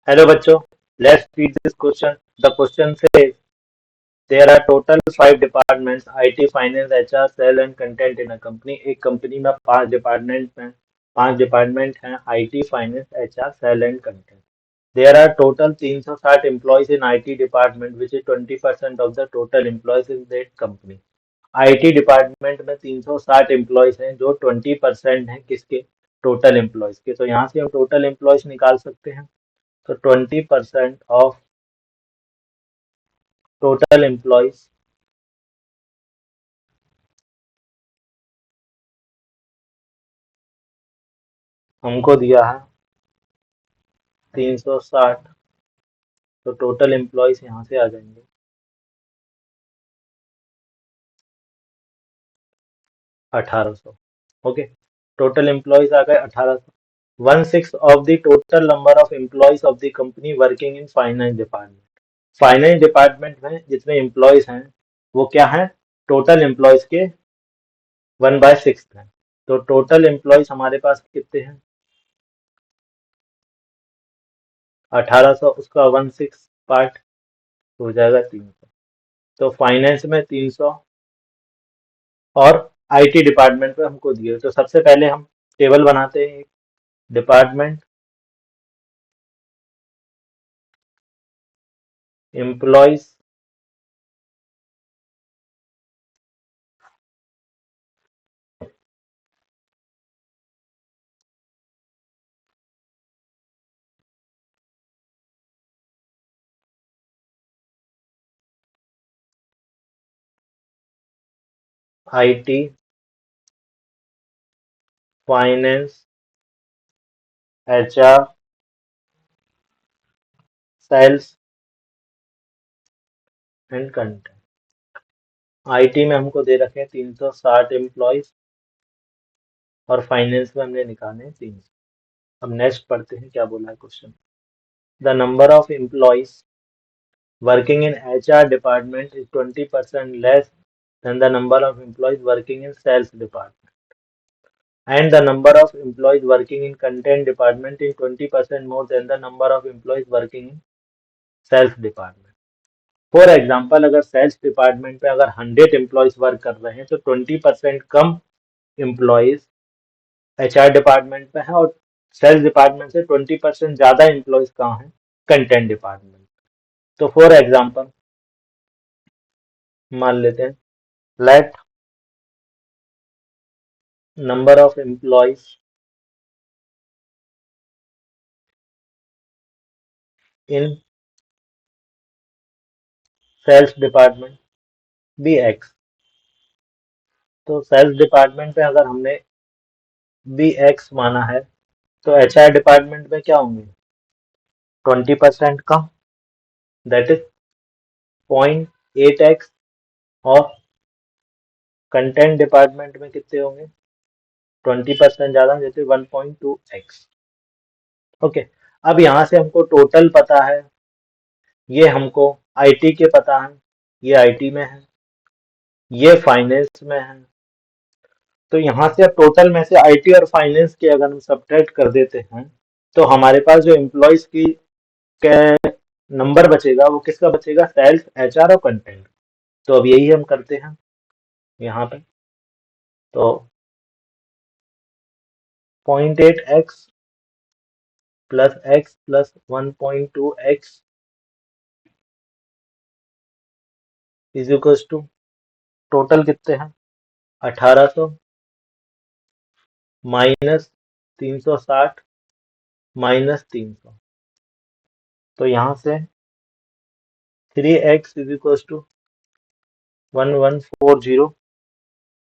Hello बच्चों, let's read this question. The question says there are total 5 departments: IT, finance, HR, sales and content in a company. एक company में 5 department हैं: IT, finance, HR, sales and content. There are total 360 employees in IT department, which is 20% of the total employees in that company. IT department में 360 employees हैं जो 20% हैं किसके, total employees के। तो यहाँ से हम टोटल एम्प्लॉयज निकाल सकते हैं। तो 20% ऑफ टोटल एम्प्लॉयज हमको दिया है 360। तो टोटल एम्प्लॉयज यहाँ से आ जाएंगे 1800। ओके, टोटल एम्प्लॉयज आ गए 1800। 1/6 of the total number of employees of the company working in finance department. Finance department में जितने एम्प्लॉयज हैं वो क्या है, टोटल एम्प्लॉयज के 1/6 है। तो टोटल एम्प्लॉयज हमारे पास कितने हैं, 1800, उसका 1/6 पार्ट हो जाएगा 300। तो फाइनेंस में 300 और आईटी डिपार्टमेंट में हमको दिए। तो सबसे पहले हम टेबल बनाते हैं, department employees IT, finance, HR, sales and content. IT में हमको दे रखे हैं 360 एम्प्लॉयज और फाइनेंस में हमने निकाले हैं 300। अब नेक्स्ट पढ़ते हैं क्या बोला है question. The number of employees working in HR department is 20% less than the number of employees working in sales department, and the number of employees working in content department is 20% more than the number of employees working in sales department. For example, अगर sales department पे अगर 100 employees work कर रहे हैं तो 20% कम employees HR department पे है, और सेल्स डिपार्टमेंट से 20% ज्यादा एम्प्लॉयज कहाँ हैं, कंटेंट डिपार्टमेंट। तो फॉर एग्जाम्पल मान लेते हैं, let number of employees in sales department be X। तो सेल्स डिपार्टमेंट पे अगर हमने बी एक्स माना है तो एचआर डिपार्टमेंट में क्या होंगे, 20% कम, दैट इज 0.8x। और कंटेंट डिपार्टमेंट में कितने होंगे, 20% ज्यादा, जैसे 1.2x। ओके, अब यहाँ से हमको टोटल पता है, ये हमको आईटी के पता है, ये आईटी में है, ये फाइनेंस में है। तो यहाँ से अब टोटल में से आईटी और फाइनेंस के अगर हम सब्ट्रैक्ट कर देते हैं तो हमारे पास जो एम्प्लॉयज की नंबर बचेगा वो किसका बचेगा, सेल्स, एचआर और कंटेंट। तो अब यही हम करते हैं यहाँ पे। तो 0.8x plus x plus 1.2x is equal to, total कितने हैं 1800 माइनस 360 माइनस 300। तो यहाँ से 3x is equal to 1140।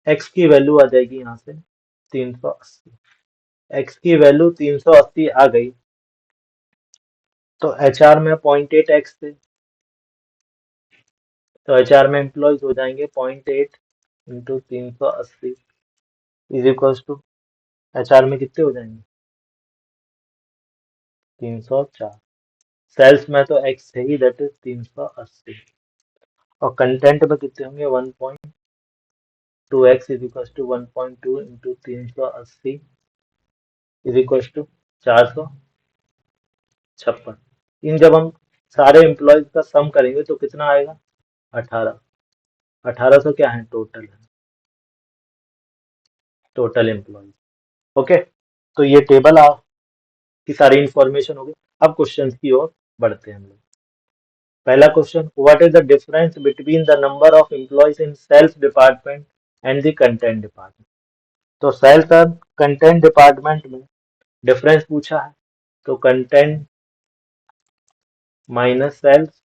x की वैल्यू आ जाएगी यहाँ से 380। x की वैल्यू 380 आ गई तो एचआर में 0.8x थे, तो एचआर में एम्प्लॉयज हो जाएंगे 0.8 into 380 is equal to, HR में कितने हो जाएंगे 304। सेल्स में तो एक्स है ही, दैट इज 380। और कंटेंट में कितने होंगे 1.2x is equal to 1.2 into 380 is equal to 456। इन जब हम सारे एम्प्लॉयज का सम करेंगे तो कितना आएगा? 18। 1800 क्या है? Total employees. ओके, तो ये टेबल की सारी इंफॉर्मेशन होगी। अब क्वेश्चन की ओर बढ़ते हैं हम लोग। पहला question, what is the difference between the number of employees in sales department and the content department? तो सेल्स और कंटेंट डिपार्टमेंट में डिफरेंस पूछा है, तो कंटेंट माइनस सेल्स।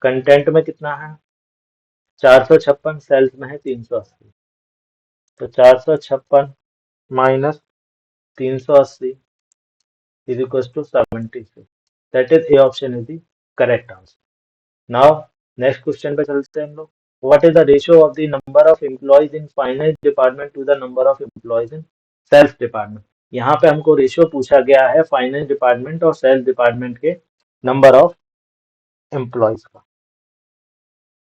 कंटेंट में कितना है? 456, सेल्स में है 380। तो 456 minus 380 is equals to 76. That is A option is the correct answer. Now next question पे चलते हैं हम लोग। What is the ratio of the number of employees in finance department to the number of employees in sales department? यहाँ पे हमको ratio पूछा गया है फाइनेंस डिपार्टमेंट और सेल्स डिपार्टमेंट के नंबर ऑफ एम्प्लॉयज का।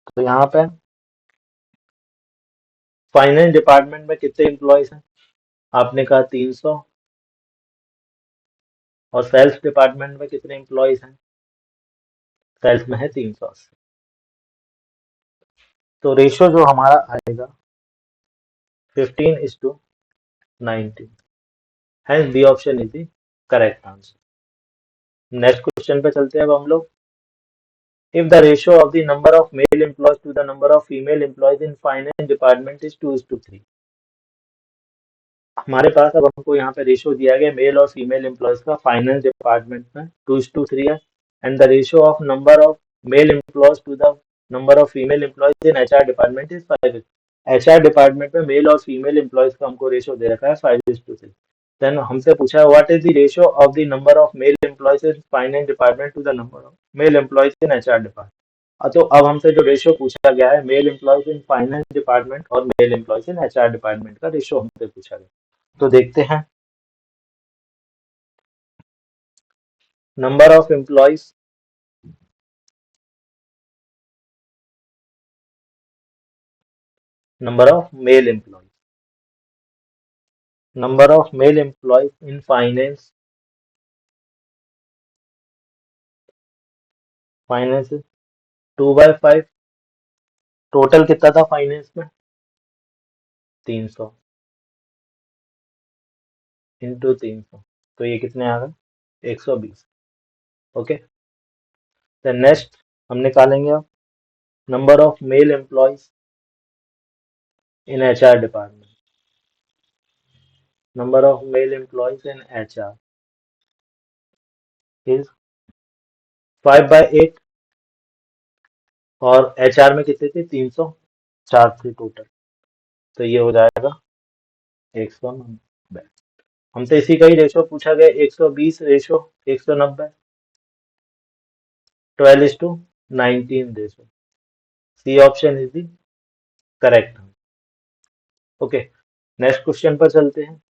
तो यहाँ पे फाइनेंस डिपार्टमेंट में कितने एम्प्लॉयज हैं? आपने कहा 300। और सेल्स डिपार्टमेंट में कितने एम्प्लॉयज हैं? सेल्स में है 380। तो रेशियो जो हमारा आएगा 15:19। Hence B option is the correct answer. Next question पे चलते हैं अब हम लोग। If the ratio of the number of male employees to the number of female employees in finance department is 2:3, हमारे पास अब हमको यहाँ पे रेशियो दिया गया मेल और फीमेल एम्प्लॉयज का फाइनेंस डिपार्टमेंट में 2:3 है, and the ratio of number of male employees to the number of female employees in HR department is 5। HR department में मेल और फीमेल एम्प्लॉयज का हमको रेशियो दे रखा है 5:3। देन हमसे पूछा है what is the ratio of the number of male employees in finance department to the number of male employees in HR department. तो अब हमसे जो रेशियो पूछा गया है male employees in finance department और male employees in HR department का ratio हमसे पूछा गया। तो देखते हैं। Number of employees, number of male employees, number of male employees in finance, finance 2/5। Total कितना था फाइनेंस में? 300 इंटू 300, तो ये कितने आ गए? 120। ओके, तो नेक्स्ट हम निकालेंगे अब number of male employees in HR department. Number of male employees in HR is 5/8, और एचआर में कितने थे? 304 थे टोटल। तो ये हो जाएगा 190। हमसे इसी का ही रेशो पूछा गया, 120 ratio 190, 12:19 ratio. C option is the correct. Okay, next question पर चलते हैं।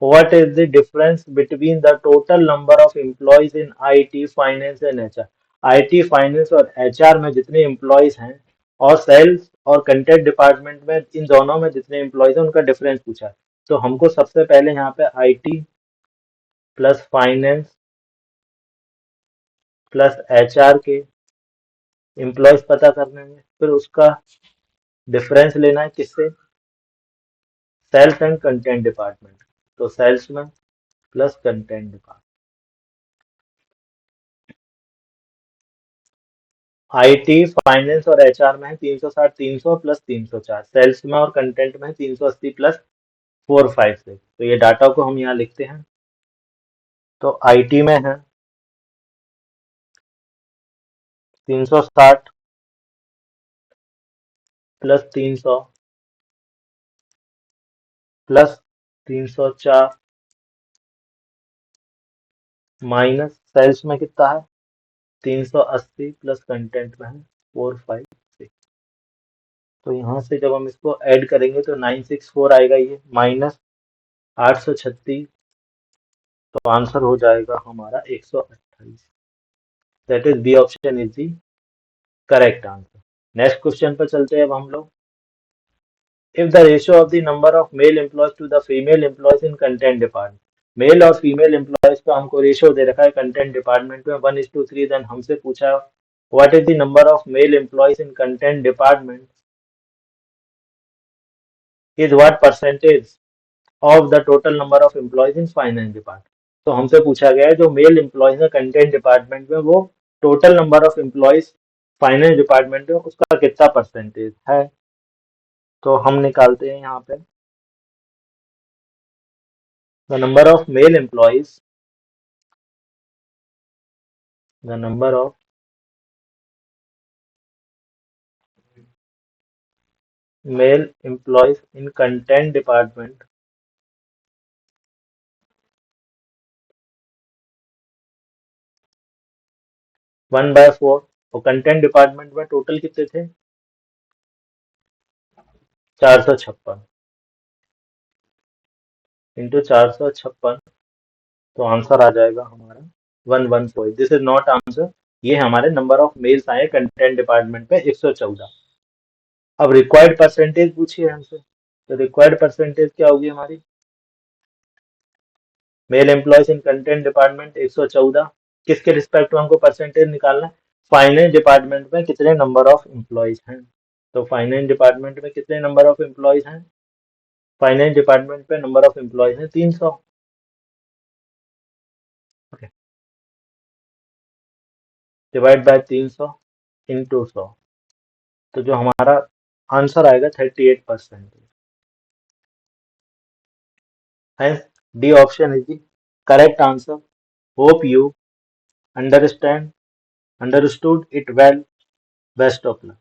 What is the difference between the total number of employees in IT, finance and HR? IT, finance और HR में जितने एम्प्लॉयज हैं और सेल्स और कंटेंट डिपार्टमेंट में, इन दोनों में जितने एम्प्लॉयज हैं उनका डिफरेंस पूछा है। तो हमको सबसे पहले यहाँ पे IT plus finance plus HR के एम्प्लॉयज पता करने में, फिर उसका डिफरेंस लेना है किससे? Sales and content department. तो सेल्स में plus content department. IT, finance और HR में है 360, 300 प्लस 304। सेल्स में और कंटेंट में है 380 प्लस 456। तो ये डाटा को हम यहाँ लिखते हैं। तो IT में है 360 प्लस 300 प्लस 304 माइनस सेल्स में कितना है? 380 प्लस कंटेंट में है 456। तो यहाँ से जब हम इसको ऐड करेंगे तो 964 आएगा, ये माइनस 836। तो आंसर हो जाएगा हमारा 128। That is B option is the correct answer. Next question पर चलते हैं अब हम लोग। If the ratio of the number of male employees to the female employees in content department, male और फीमेल एम्प्लॉयज का हमको रेशियो दे रखा है कंटेंट डिपार्टमेंट में 1:3। देन हमसे पूछा what is the number of male employees in content department is what percentage of the total number of employees in finance department. तो हमसे पूछा गया है जो मेल एम्प्लॉयज है कंटेंट डिपार्टमेंट में वो total number of employees finance department में उसका कितना परसेंटेज है। तो हम निकालते हैं यहाँ पे the number of male employees, the number of male employees in content department 1/4। और कंटेंट डिपार्टमेंट में टोटल कितने थे 456 इंटू 456। तो आंसर आ जाएगा हमारा 114। दिस इज नॉट आंसर, ये हमारे नंबर ऑफ मेल्स आए कंटेंट डिपार्टमेंट पे 114। अब रिक्वायर्ड परसेंटेज पूछिए हमसे, तो रिक्वायर्ड परसेंटेज क्या होगी हमारी mail employees in content department 114। किसके रिस्पेक्ट में हमको परसेंटेज निकालना है फाइनेंस डिपार्टमेंट में कितने नंबर ऑफ एम्प्लॉयज हैं। तो फाइनेंस डिपार्टमेंट में कितने नंबर ऑफ एम्प्लॉयज हैं, फाइनेंस डिपार्टमेंट पे नंबर ऑफ एम्प्लॉयज हैं 300। Okay, divide by 300 into 100। तो जो हमारा आंसर आएगा 38%। Hence, D option is the correct answer. Hope you understood it well. Best of luck.